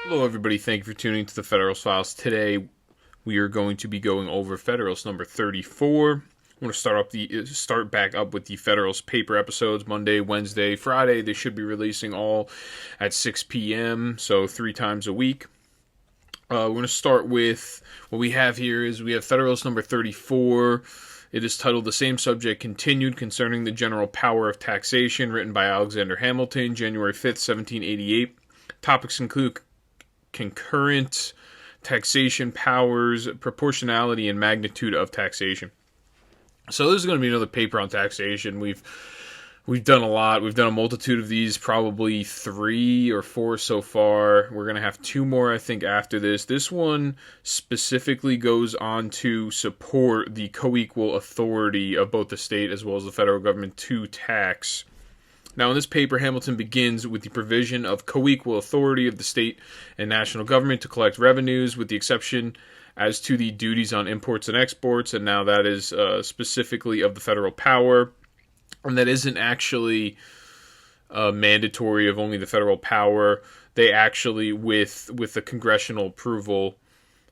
Hello, everybody. Thank you for tuning to the Federalist Files. Today, we are going to be going over Federalist number 34. I'm going to start back up with the Federalist paper episodes Monday, Wednesday, Friday. They should be releasing all at 6 p.m., so 3 times a week. We're going to start with what we have here is we have Federalist number 34. It is titled The Same Subject Continued Concerning the General Power of Taxation, written by Alexander Hamilton, January 5th, 1788. Topics include concurrent taxation powers, proportionality, and magnitude of taxation. So this is going to be another paper on taxation. We've done a lot. We've done a multitude of these, probably 3 or 4 so far. We're going to have 2 more, I think, after this. This one specifically goes on to support the co-equal authority of both the state as well as the federal government to tax. Now, in this paper, Hamilton begins with the provision of co-equal authority of the state and national government to collect revenues, with the exception as to the duties on imports and exports, and now that is specifically of the federal power, and that isn't actually mandatory of only the federal power. They actually, with the congressional approval,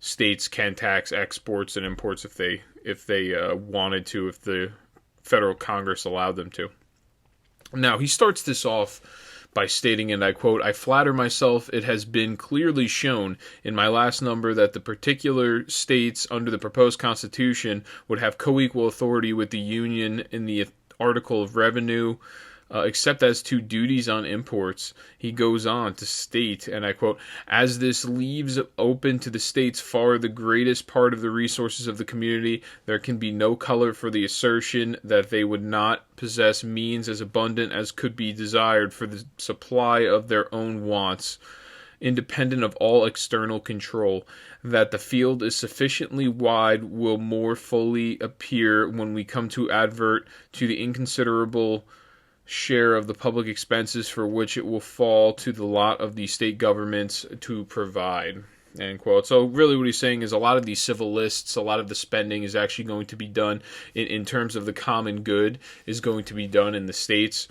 states can tax exports and imports if they wanted to, if the federal Congress allowed them to. Now, he starts this off by stating, and I quote, "I flatter myself it has been clearly shown in my last number that the particular states under the proposed Constitution would have co-equal authority with the Union in the article of revenue, except as to duties on imports." He goes on to state, and I quote, "As this leaves open to the states far the greatest part of the resources of the community, there can be no color for the assertion that they would not possess means as abundant as could be desired for the supply of their own wants, independent of all external control. That the field is sufficiently wide will more fully appear when we come to advert to the inconsiderable share of the public expenses for which it will fall to the lot of the state governments to provide." End quote. So really what he's saying is a lot of these civil lists, a lot of the spending is actually going to be done in terms of the common good, is going to be done in the states.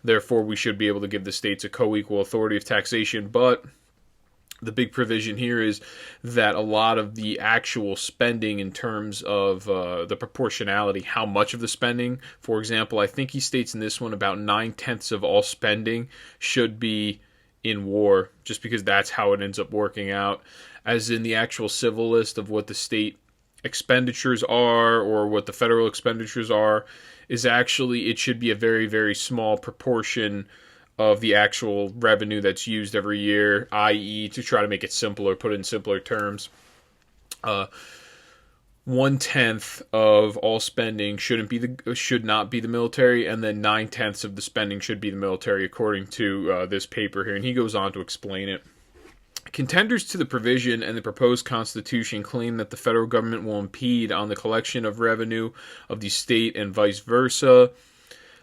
Therefore, we should be able to give the states a co-equal authority of taxation, but the big provision here is that a lot of the actual spending in terms of the proportionality, how much of the spending, for example, I think he states in this one about 9/10 of all spending should be in war, just because that's how it ends up working out. As in the actual civil list of what the state expenditures are or what the federal expenditures are, is actually, it should be a very, very small proportion of the actual revenue that's used every year, i.e., to try to make it simpler, put it in simpler terms, 1/10 of all spending should not be the military, and then 9/10 of the spending should be the military, according to this paper here. And he goes on to explain it. Contenders to the provision and the proposed Constitution claim that the federal government will impede on the collection of revenue of the state and vice versa.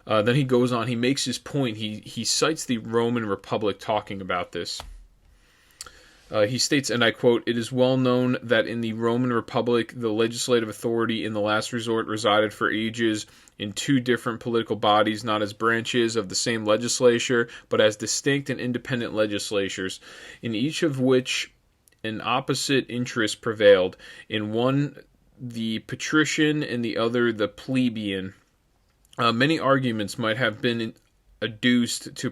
Then he goes on, he makes his point, he cites the Roman Republic talking about this. He states, and I quote, "It is well known that in the Roman Republic, the legislative authority in the last resort resided for ages in 2 different political bodies, not as branches of the same legislature, but as distinct and independent legislatures, in each of which an opposite interest prevailed. In one, the patrician, in the other, the plebeian. Many arguments might have been adduced to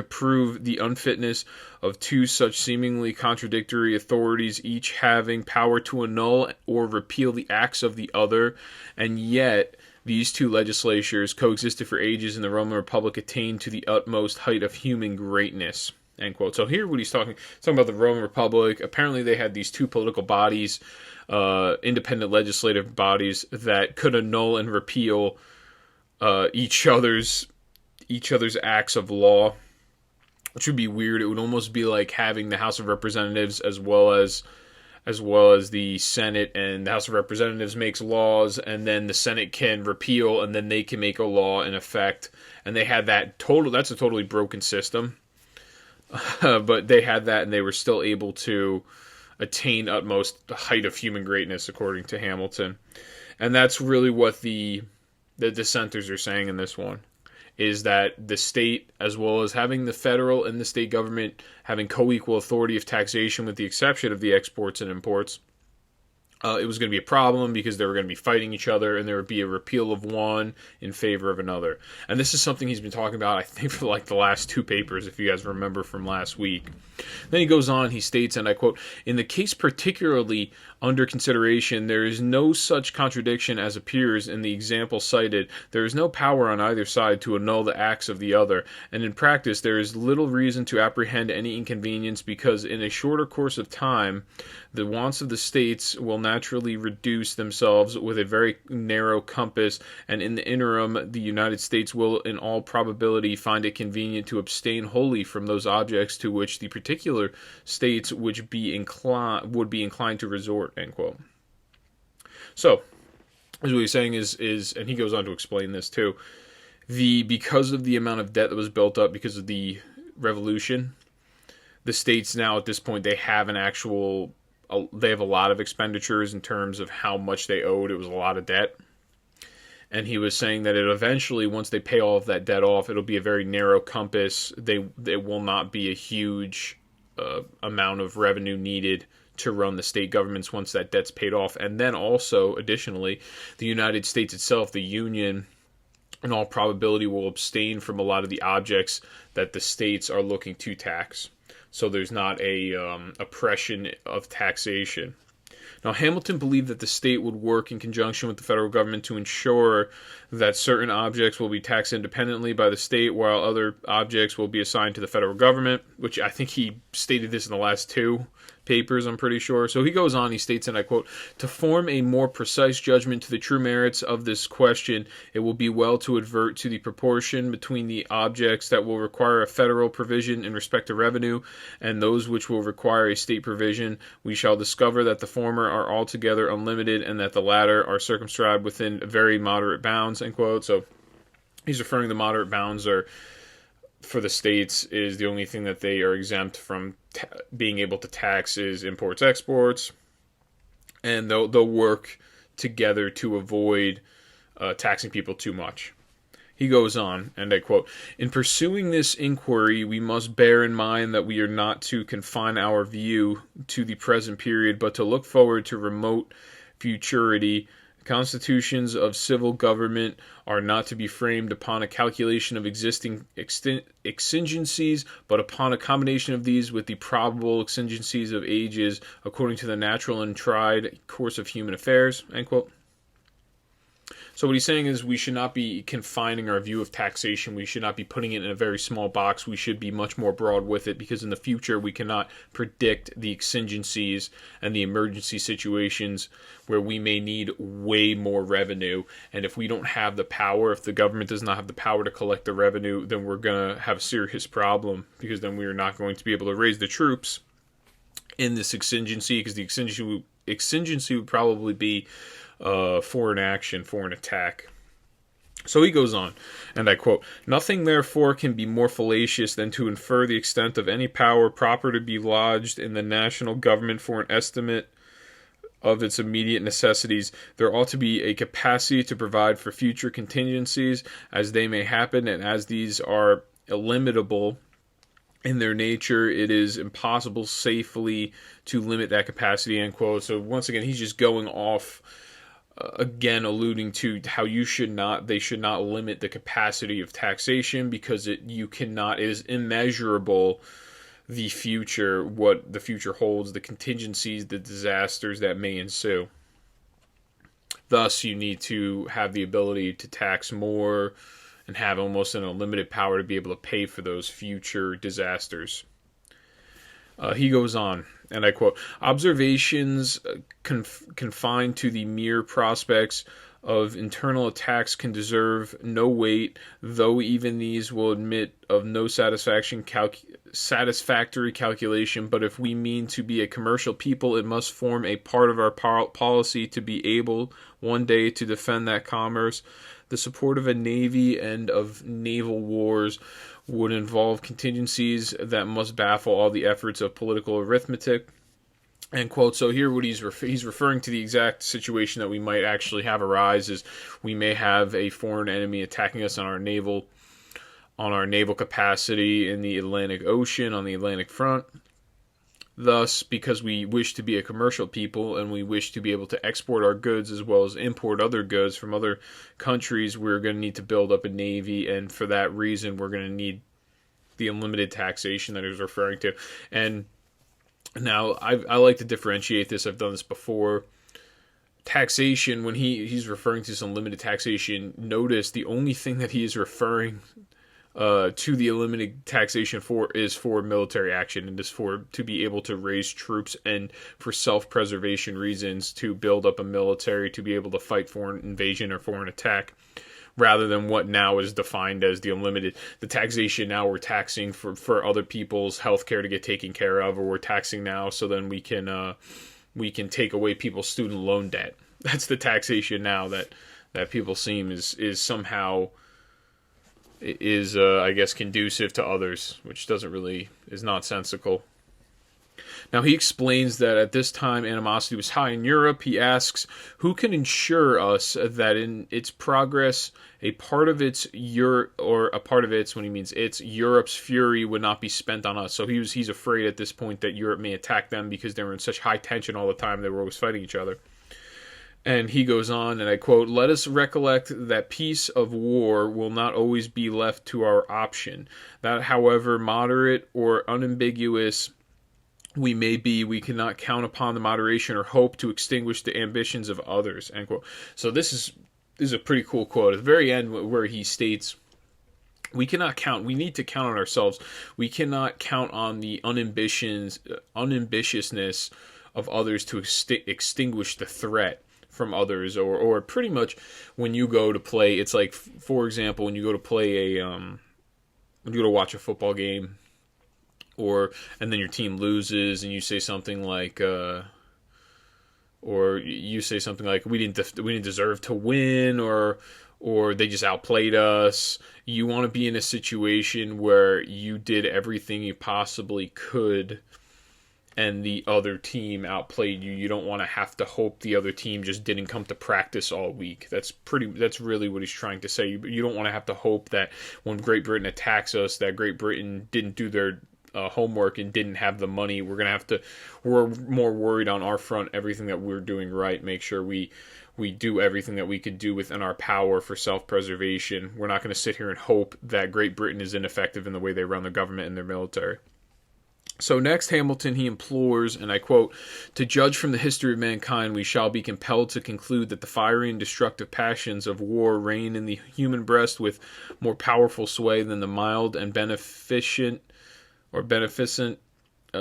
prove the unfitness of 2 such seemingly contradictory authorities, each having power to annul or repeal the acts of the other, and yet these 2 legislatures coexisted for ages in the Roman Republic, attained to the utmost height of human greatness." End quote. So here what he's talking about the Roman Republic. Apparently they had these 2 political bodies, independent legislative bodies, that could annul and repeal each other's acts of law, which would be weird. It would almost be like having the House of Representatives as well as the Senate, and the House of Representatives makes laws, and then the Senate can repeal, and then they can make a law in effect. And they had that that's a totally broken system. But they had that, and they were still able to attain utmost height of human greatness, according to Hamilton. And that's really what the dissenters are saying in this one. is that the state, as well as having the federal and the state government having co-equal authority of taxation with the exception of the exports and imports, it was going to be a problem because they were going to be fighting each other and there would be a repeal of one in favor of another. And this is something he's been talking about, I think, for like the last two papers, if you guys remember from last week. Then he goes on, he states, and I quote, "In the case particularly under consideration, there is no such contradiction as appears in the example cited. There is no power on either side to annul the acts of the other, and in practice there is little reason to apprehend any inconvenience, because in a shorter course of time the wants of the states will naturally reduce themselves with a very narrow compass, and in the interim the United States will in all probability find it convenient to abstain wholly from those objects to which the particular states would be inclined to resort." End quote. So, as what he's saying is, and he goes on to explain this too, because of the amount of debt that was built up because of the revolution, the states now at this point, they have they have a lot of expenditures in terms of how much they owed. It was a lot of debt. And he was saying that it eventually, once they pay all of that debt off, it'll be a very narrow compass. There will not be a huge amount of revenue needed to run the state governments once that debt's paid off. And then also, additionally, the United States itself, the Union, in all probability will abstain from a lot of the objects that the states are looking to tax. So there's not a oppression of taxation. Now, Hamilton believed that the state would work in conjunction with the federal government to ensure that certain objects will be taxed independently by the state, while other objects will be assigned to the federal government, which I think he stated this in the last two papers, I'm pretty sure. So he goes on, he states, and I quote, "To form a more precise judgment to the true merits of this question, it will be well to advert to the proportion between the objects that will require a federal provision in respect to revenue and those which will require a state provision. We shall discover that the former are altogether unlimited and that the latter are circumscribed within very moderate bounds." End quote. So he's referring to the moderate bounds are for the states is the only thing that they are exempt from being able to tax is imports, exports, and they'll work together to avoid taxing people too much. He goes on, and I quote, "In pursuing this inquiry, we must bear in mind that we are not to confine our view to the present period, but to look forward to remote futurity. Constitutions of civil government are not to be framed upon a calculation of existing exigencies, but upon a combination of these with the probable exigencies of ages, according to the natural and tried course of human affairs." End quote. So what he's saying is we should not be confining our view of taxation. We should not be putting it in a very small box. We should be much more broad with it, because in the future we cannot predict the exigencies and the emergency situations where we may need way more revenue. And if we don't have the power, if the government does not have the power to collect the revenue, then we're going to have a serious problem, because then we are not going to be able to raise the troops in this exigency, because the exigency would probably be foreign action, foreign attack. So he goes on, and I quote, "Nothing therefore can be more fallacious than to infer the extent of any power proper to be lodged in the national government for an estimate of its immediate necessities. There ought to be a capacity to provide for future contingencies as they may happen, and as these are illimitable in their nature, it is impossible safely to limit that capacity." End quote. So once again, he's just going off again, alluding to how they should not limit the capacity of taxation, because it is immeasurable the future, what the future holds, the contingencies, the disasters that may ensue. Thus, you need to have the ability to tax more and have almost an unlimited power to be able to pay for those future disasters. He goes on, and I quote, "Observations confined to the mere prospects of internal attacks can deserve no weight, though even these will admit of no satisfactory calculation. But if we mean to be a commercial people, it must form a part of our policy to be able one day to defend that commerce. The support of a navy and of naval wars would involve contingencies that must baffle all the efforts of political arithmetic." End quote. So here what he's referring to the exact situation that we might actually have arise is we may have a foreign enemy attacking us on our naval on our naval capacity in the Atlantic Ocean, on the Atlantic front. Thus, because we wish to be a commercial people and we wish to be able to export our goods as well as import other goods from other countries, we're going to need to build up a navy, and for that reason, we're going to need the unlimited taxation that he was referring to. And now, I like to differentiate this. I've done this before. Taxation, when he's referring to some limited taxation, notice the only thing that he is referring to the unlimited taxation is for military action, and is for to be able to raise troops and for self-preservation reasons, to build up a military to be able to fight foreign invasion or foreign attack, rather than what now is defined as the unlimited. The taxation now, we're taxing for other people's health care to get taken care of, or we're taxing now so then we can take away people's student loan debt. That's the taxation now that people seem is somehow I guess conducive to others, which is nonsensical. Now, he explains that at this time animosity was high in Europe. He asks, who can ensure us that in its progress a part of its when he means it's Europe's fury would not be spent on us. So he's afraid at this point that Europe may attack them because they were in such high tension all the time. They were always fighting each other. And he goes on, and I quote, "Let us recollect that peace of war will not always be left to our option. That however moderate or unambiguous we may be, we cannot count upon the moderation or hope to extinguish the ambitions of others." End quote. So this is a pretty cool quote. At the very end, where he states, we cannot count. We need to count on ourselves. We cannot count on the unambitiousness of others to extinguish the threat from others, or pretty much when you go to play, it's like, for example, when you go to play when you go to watch a football game, and then your team loses, and you say something like, we didn't deserve to win, or they just outplayed us. You want to be in a situation where you did everything you possibly could, and the other team outplayed you. You don't want to have to hope the other team just didn't come to practice all week. That's really what he's trying to say. You don't want to have to hope that when Great Britain attacks us, that Great Britain didn't do their homework and didn't have the money. We're more worried on our front, everything that we're doing right, make sure we do everything that we could do within our power for self-preservation. We're not going to sit here and hope that Great Britain is ineffective in the way they run their government and their military. So next, Hamilton, he implores, and I quote, "To judge from the history of mankind, we shall be compelled to conclude that the fiery and destructive passions of war reign in the human breast with more powerful sway than the mild and beneficent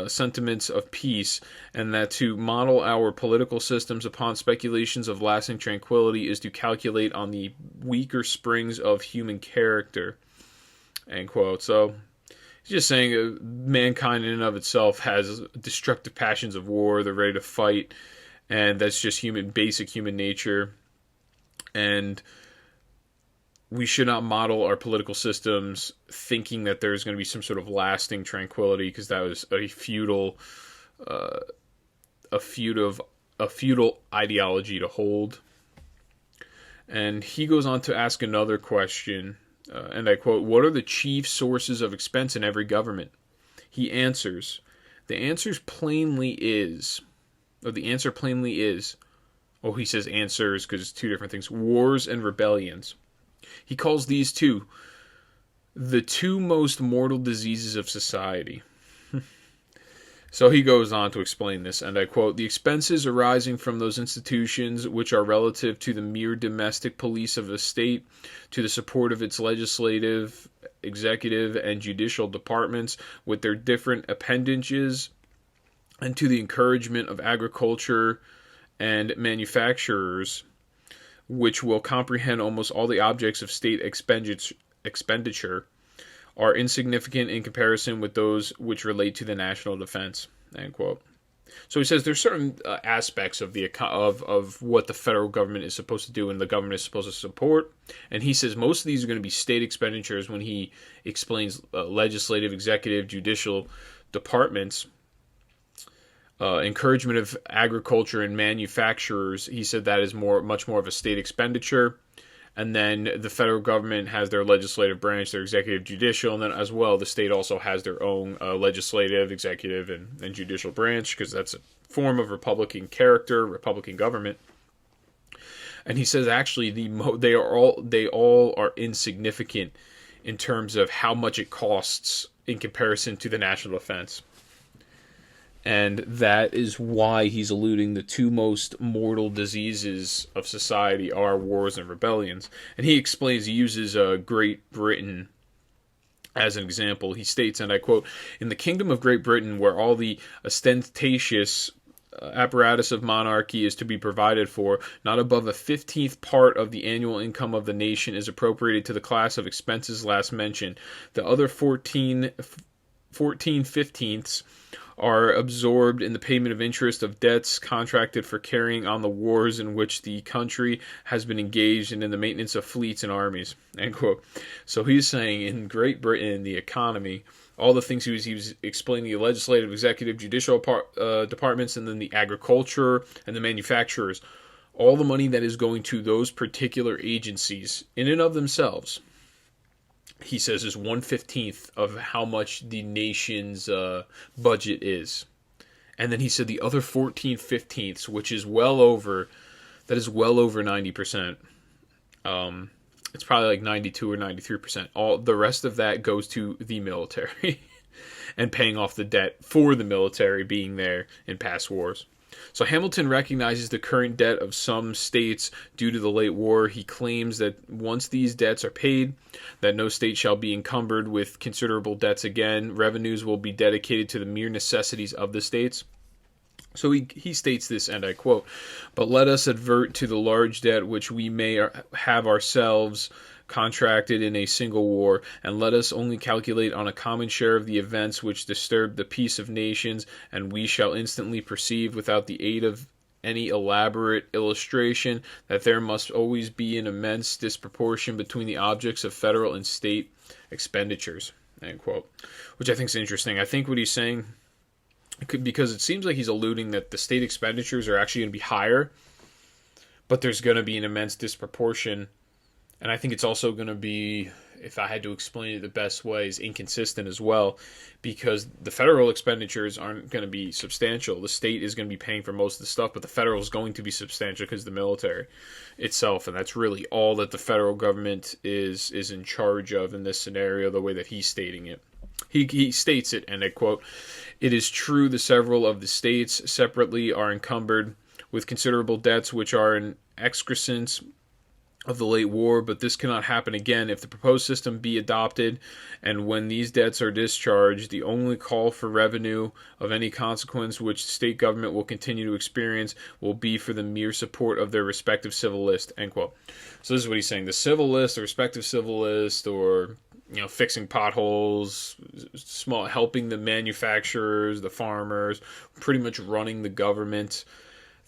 sentiments of peace, and that to model our political systems upon speculations of lasting tranquility is to calculate on the weaker springs of human character." End quote. So he's just saying mankind in and of itself has destructive passions of war. They're ready to fight, and that's just basic human nature. And we should not model our political systems thinking that there's going to be some sort of lasting tranquility, because that was a futile ideology to hold. And he goes on to ask another question, and I quote, "What are the chief sources of expense in every government?" He answers, the answer plainly is, he says answers because it's two different things, wars and rebellions. He calls these two the two most mortal diseases of society. So he goes on to explain this, and I quote, "The expenses arising from those institutions which are relative to the mere domestic police of a state, to the support of its legislative, executive, and judicial departments with their different appendages, and to the encouragement of agriculture and manufacturers, which will comprehend almost all the objects of state expenditure, are insignificant in comparison with those which relate to the national defense." End quote. So he says there's certain aspects of of what the federal government is supposed to do and the government is supposed to support, and he says most of these are going to be state expenditures when he explains legislative, executive, judicial departments. Encouragement of agriculture and manufacturers, he said that is much more of a state expenditure. And then the federal government has their legislative branch, their executive, judicial, and then as well, the state also has their own legislative, executive, and judicial branch, because that's a form of Republican character, Republican government. And he says actually they all are insignificant in terms of how much it costs in comparison to the national defense. And that is why he's alluding the two most mortal diseases of society are wars and rebellions. And he explains, he uses Great Britain as an example. He states, and I quote, "In the kingdom of Great Britain, where all the ostentatious apparatus of monarchy is to be provided for, not above a 15th part of the annual income of the nation is appropriated to the class of expenses last mentioned. The other 14 fifteenths are absorbed in the payment of interest of debts contracted for carrying on the wars in which the country has been engaged and in the maintenance of fleets and armies." End quote. So he's saying in Great Britain, the economy, all the things he was explaining, the legislative, executive, judicial departments, and then the agriculture and the manufacturers, all the money that is going to those particular agencies in and of themselves, he says, is 1/15 of how much the nation's budget is. And then he said the other 14/15, which is well over 90%. It's probably like 92 or 93%. All the rest of that goes to the military and paying off the debt for the military being there in past wars. So Hamilton recognizes the current debt of some states due to the late war. He claims that once these debts are paid, that no state shall be encumbered with considerable debts again. Revenues will be dedicated to the mere necessities of the states. So he states this, and I quote, "But let us advert to the large debt which we may have ourselves contracted in a single war, and let us only calculate on a common share of the events which disturb the peace of nations, and we shall instantly perceive, without the aid of any elaborate illustration, that there must always be an immense disproportion between the objects of federal and state expenditures." End quote. Which I think is interesting. I think what he's saying, because it seems like he's alluding that the state expenditures are actually going to be higher, but there's going to be an immense disproportion. And I think it's also going to be, if I had to explain it the best way, is inconsistent as well, because the federal expenditures aren't going to be substantial. The state is going to be paying for most of the stuff, but the federal is going to be substantial because of the military itself, and that's really all that the federal government is in charge of in this scenario, the way that he's stating it. He states it, and I quote, "It is true the several of the states separately are encumbered with considerable debts which are in excrescence of the late war, but this cannot happen again if the proposed system be adopted, and when these debts are discharged, the only call for revenue of any consequence which the state government will continue to experience will be for the mere support of their respective civil list." End quote. So this is what he's saying. The civil list, the respective civil list, or fixing potholes, helping the manufacturers, the farmers, pretty much running the government,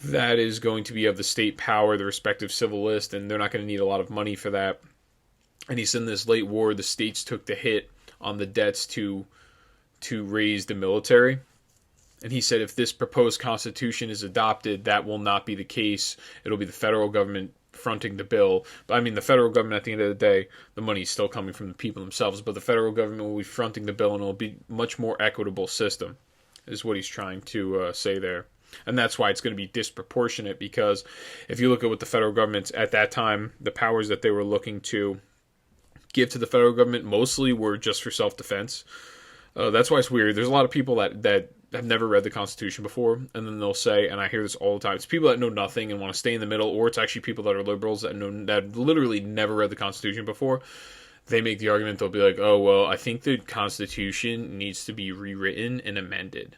that is going to be of the state power, the respective civil list, and they're not going to need a lot of money for that. And he said in this late war, the states took the hit on the debts to raise the military. And he said if this proposed constitution is adopted, that will not be the case. It'll be the federal government fronting the bill. But I mean, the federal government, at the end of the day, the money is still coming from the people themselves, but the federal government will be fronting the bill, and it'll be a much more equitable system, is what he's trying to say there. And that's why it's going to be disproportionate, because if you look at what the federal government at that time, the powers that they were looking to give to the federal government mostly were just for self-defense. That's why it's weird. There's a lot of people that have never read the Constitution before, and then they'll say, and I hear this all the time, it's people that know nothing and want to stay in the middle, or it's actually people that are liberals that literally never read the Constitution before. They make the argument, they'll be like, oh, well, I think the Constitution needs to be rewritten and amended.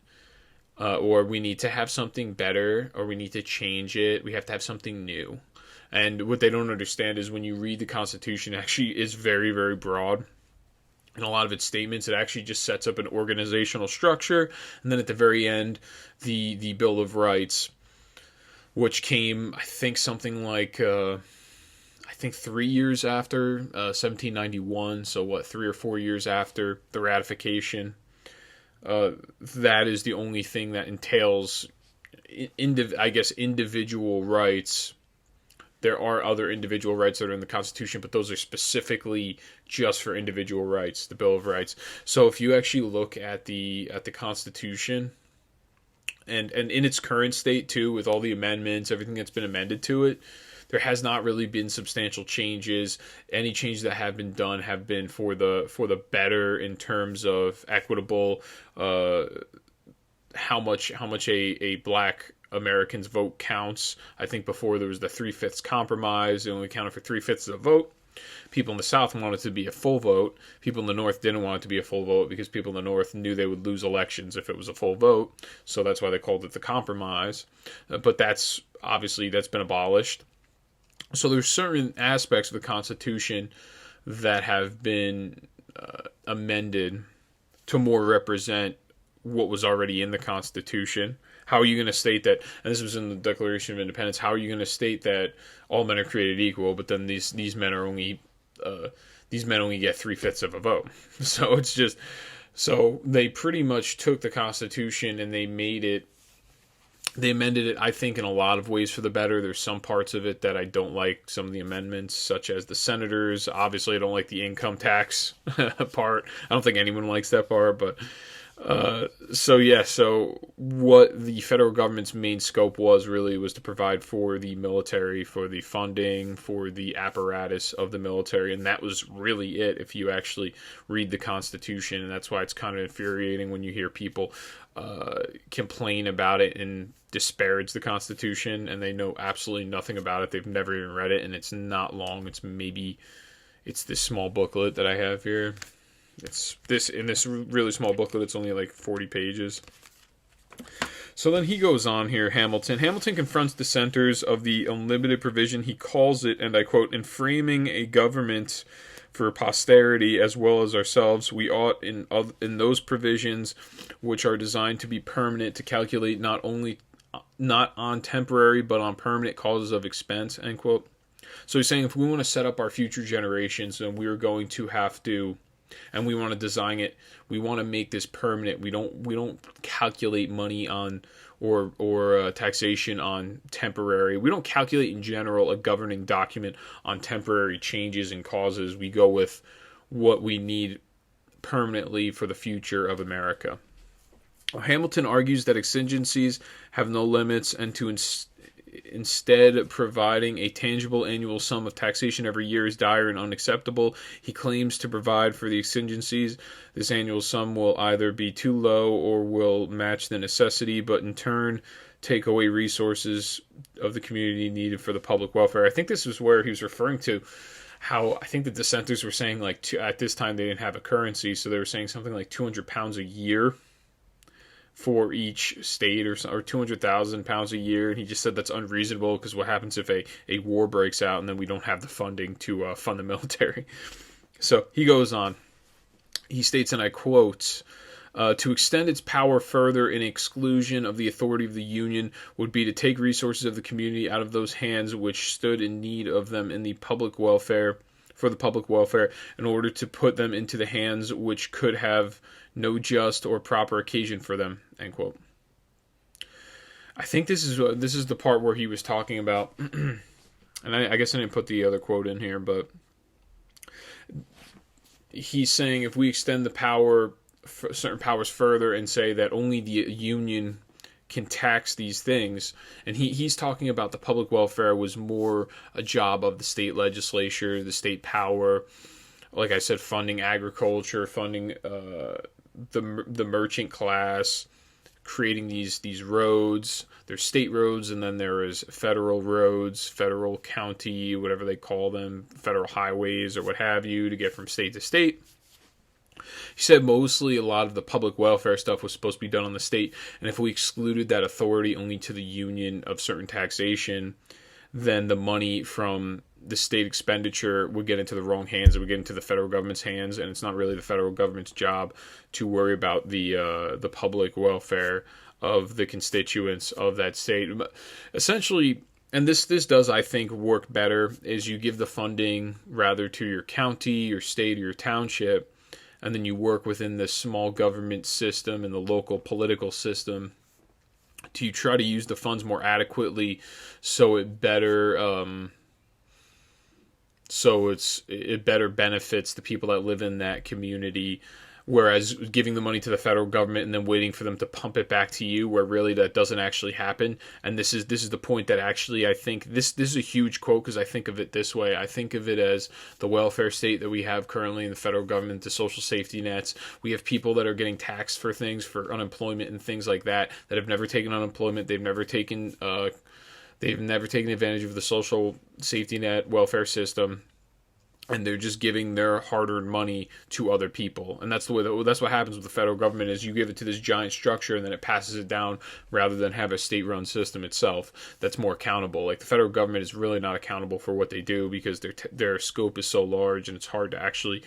Or we need to have something better, or we need to change it. We have to have something new. And what they don't understand is when you read the Constitution, it actually is very, very broad. In a lot of its statements, it actually just sets up an organizational structure. And then at the very end, the Bill of Rights, which came, I think, something like, 3 years after 1791. So 3 or 4 years after the ratification. That is the only thing that entails, individual rights There are other individual rights that are in the Constitution, but those are specifically just for individual rights, the Bill of Rights. So if you actually look at the Constitution, and in its current state too, with all the amendments, everything that's been amended to it, there has not really been substantial changes. Any changes that have been done have been for the better in terms of equitable, how much a black American's vote counts. I think before there was the 3/5 compromise; it only counted for 3/5 of the vote. People in the South wanted it to be a full vote. People in the North didn't want it to be a full vote because people in the North knew they would lose elections if it was a full vote. So that's why they called it the compromise. But that's been abolished. So there's certain aspects of the Constitution that have been amended to more represent what was already in the Constitution. How are you going to state that, and this was in the Declaration of Independence, how are you going to state that all men are created equal, but then these men only get 3/5 of a vote? So it's just, so they pretty much took the Constitution and they amended it, I think, in a lot of ways for the better. There's some parts of it that I don't like, some of the amendments, such as the senators. Obviously, I don't like the income tax part. I don't think anyone likes that part, but so what the federal government's main scope was to provide for the military, for the funding, for the apparatus of the military, and that was really it if you actually read the Constitution. And that's why it's kind of infuriating when you hear people complain about it and disparage the Constitution, and they know absolutely nothing about it. They've never even read it, and it's not long. It's this small booklet that I have here. It's in this really small booklet. It's only like 40 pages. So then he goes on here, Hamilton. Hamilton confronts dissenters of the unlimited provision. He calls it, and I quote, "In framing a government for posterity as well as ourselves, we ought in those provisions which are designed to be permanent to calculate not on temporary but on permanent causes of expense," end quote. So he's saying if we want to set up our future generations, then we are going to have to, and we want to design it, we want to make this permanent. We don't calculate money on or taxation on temporary. We don't calculate in general a governing document on temporary changes and causes. We go with what we need permanently for the future of America. Hamilton argues that exigencies have no limits, and to instead providing a tangible annual sum of taxation every year is dire and unacceptable. He claims to provide for the exigencies. This annual sum will either be too low or will match the necessity, but in turn take away resources of the community needed for the public welfare. I think this is where he was referring to how I think the dissenters were saying, like, at this time they didn't have a currency, so they were saying something like £200 a year for each state, or 200,000 pounds a year, and he just said that's unreasonable because what happens if a war breaks out and then we don't have the funding to fund the military? So he goes on. He states, and I quote, "To extend its power further in exclusion of the authority of the Union would be to take resources of the community out of those hands which stood in need of them in the public welfare, for the public welfare, in order to put them into the hands which could have no just or proper occasion for them," end quote. I think this is the part where he was talking about, and I guess I didn't put the other quote in here, but he's saying if we extend the power, certain powers further, and say that only the Union can tax these things, and he's talking about the public welfare was more a job of the state legislature, the state power, like I said, funding agriculture, funding the merchant class, creating these roads. There's state roads, and then there is federal roads, federal county, whatever they call them, federal highways or what have you, to get from state to state. He said mostly a lot of the public welfare stuff was supposed to be done on the state, and if we excluded that authority only to the Union of certain taxation, then the money from the state expenditure would get into the wrong hands. It would get into the federal government's hands, and it's not really the federal government's job to worry about the public welfare of the constituents of that state. But essentially, and this does, I think, work better, is you give the funding rather to your county, your state, or your township, and then you work within the small government system and the local political system to try to use the funds more adequately so it better So it better benefits the people that live in that community, whereas giving the money to the federal government and then waiting for them to pump it back to you, where really that doesn't actually happen. And this is the point that actually I think this is a huge quote, because I think of it this way. I think of it as the welfare state that we have currently in the federal government, the social safety nets. We have people that are getting taxed for things, for unemployment and things like that have never taken unemployment. They've never taken advantage of the social safety net welfare system, and they're just giving their hard-earned money to other people. And that's that's what happens with the federal government, is you give it to this giant structure and then it passes it down, rather than have a state-run system itself that's more accountable. Like, the federal government is really not accountable for what they do, because their scope is so large, and it's hard to actually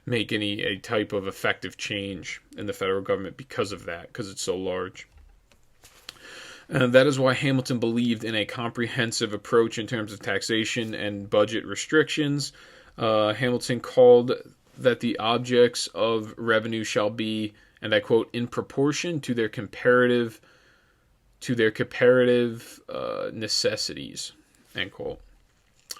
make a type of effective change in the federal government because of that, because it's so large. And that is why Hamilton believed in a comprehensive approach in terms of taxation and budget restrictions. Hamilton called that the objects of revenue shall be, and I quote, in proportion to their comparative necessities, end quote.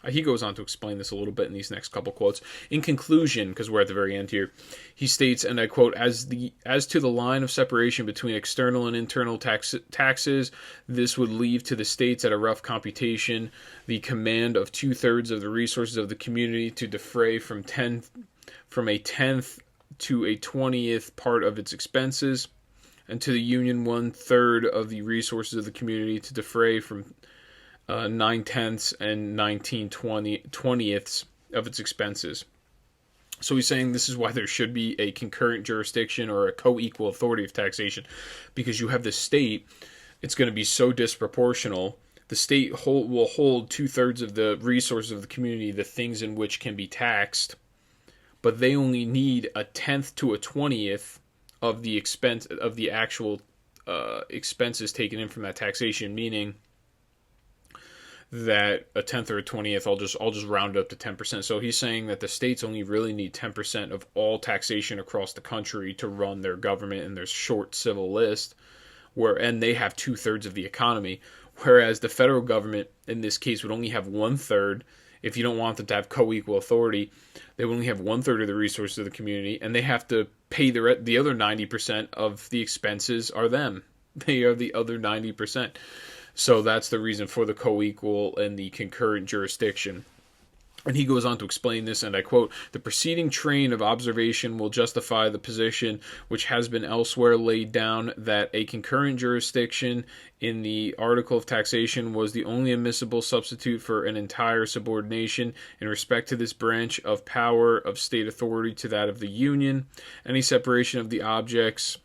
He goes on to explain this a little bit in these next couple quotes. In conclusion, because we're at the very end here, he states, and I quote, as to the line of separation between external and internal taxes, this would leave to the states, at a rough computation, the command of 2/3 of the resources of the community to defray from a tenth to a 20th part of its expenses, and to the Union 1/3 of the resources of the community to defray from 9/10 and 19/20 of its expenses. So he's saying this is why there should be a concurrent jurisdiction, or a co-equal authority of taxation, because you have the state, it's going to be so disproportional. The state will hold 2/3 of the resources of the community, the things in which can be taxed, but they only need a 10th to a 20th of the expense of the actual expenses taken in from that taxation, meaning that a 10th or a 20th, I'll just round up to 10%. So he's saying that the states only really need 10% of all taxation across the country to run their government and their short civil list, and they have 2/3 of the economy, whereas the federal government in this case would only have 1/3. If you don't want them to have co-equal authority, they would only have 1/3 of the resources of the community, and they have to pay the other 90% of the expenses are them. They are the other 90%. So that's the reason for the co-equal and the concurrent jurisdiction. And he goes on to explain this, and I quote, the preceding train of observation will justify the position which has been elsewhere laid down, that a concurrent jurisdiction in the article of taxation was the only admissible substitute for an entire subordination in respect to this branch of power of state authority to that of the Union. Any separation of the objects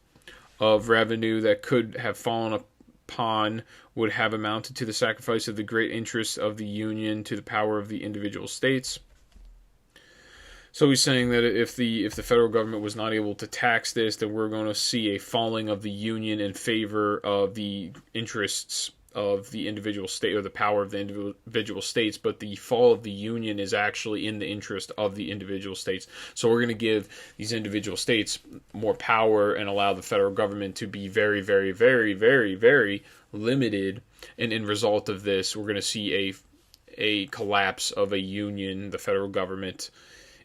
of revenue that could have fallen upon would have amounted to the sacrifice of the great interests of the Union to the power of the individual states. So he's saying that if the federal government was not able to tax this, then we're going to see a falling of the Union in favor of the interests of the individual state, or the power of the individual states. But the fall of the Union is actually in the interest of the individual states. So we're going to give these individual states more power and allow the federal government to be very, very, very, very, very limited. And in result of this, we're going to see a collapse of a union, the federal government,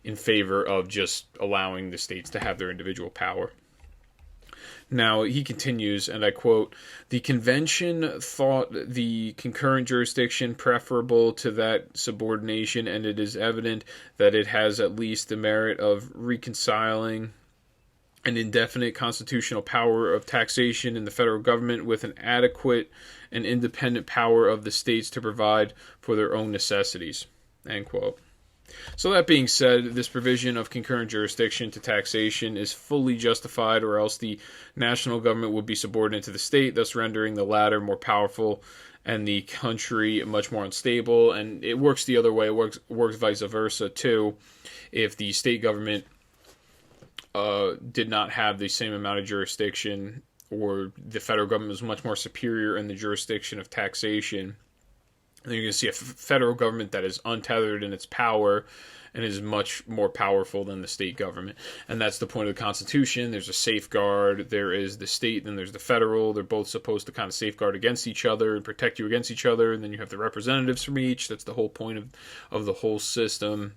in favor of just allowing the states to have their individual power. Now, he continues, and I quote, the convention thought the concurrent jurisdiction preferable to that subordination, and it is evident that it has at least the merit of reconciling an indefinite constitutional power of taxation in the federal government with an adequate and independent power of the states to provide for their own necessities, end quote. So that being said, this provision of concurrent jurisdiction to taxation is fully justified, or else the national government would be subordinate to the state, thus rendering the latter more powerful and the country much more unstable. And it works the other way. It works vice versa too. If the state government did not have the same amount of jurisdiction, or the federal government was much more superior in the jurisdiction of taxation, And you're going to see a federal government that is untethered in its power and is much more powerful than the state government. And that's the point of the Constitution. There's a safeguard. There is the state, then there's the federal. They're both supposed to kind of safeguard against each other and protect you against each other. And then you have the representatives from each. That's the whole point of the whole system.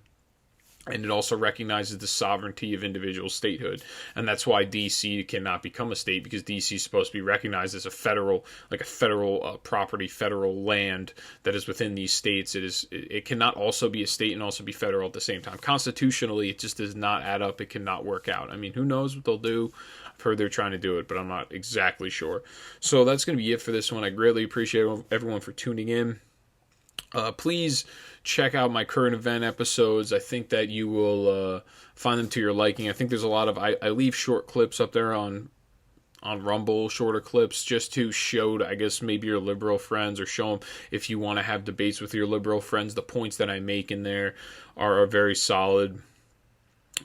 And it also recognizes the sovereignty of individual statehood. And that's why D.C. cannot become a state, because D.C. is supposed to be recognized as a federal property, federal land that is within these states. It cannot also be a state and also be federal at the same time. Constitutionally, it just does not add up. It cannot work out. I mean, who knows what they'll do? I've heard they're trying to do it, but I'm not exactly sure. So that's going to be it for this one. I greatly appreciate everyone for tuning in. Please check out my current event episodes. I think that you will find them to your liking. I think there's a lot of I leave short clips up there on Rumble, shorter clips, just to show, I guess, maybe your liberal friends, or show them, if you want to have debates with your liberal friends, the points that I make in there are very solid.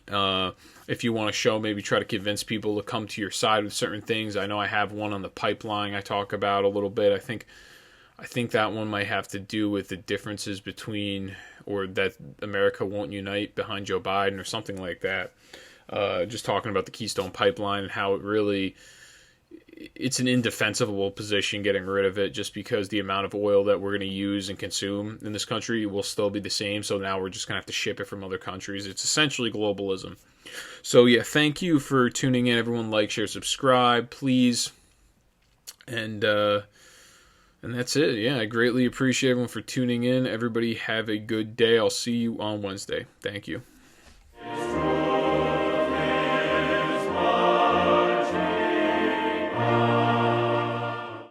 If you want to show, maybe try to convince people to come to your side with certain things. I know I have one on the pipeline I talk about a little bit. I think that one might have to do with the differences between, or that America won't unite behind Joe Biden or something like that. Just talking about the Keystone Pipeline and how it's an indefensible position getting rid of it, just because the amount of oil that we're going to use and consume in this country will still be the same. So now we're just going to have to ship it from other countries. It's essentially globalism. So yeah, thank you for tuning in. Everyone like, share, subscribe, please. And that's it. Yeah, I greatly appreciate everyone for tuning in. Everybody have a good day. I'll see you on Wednesday. Thank you.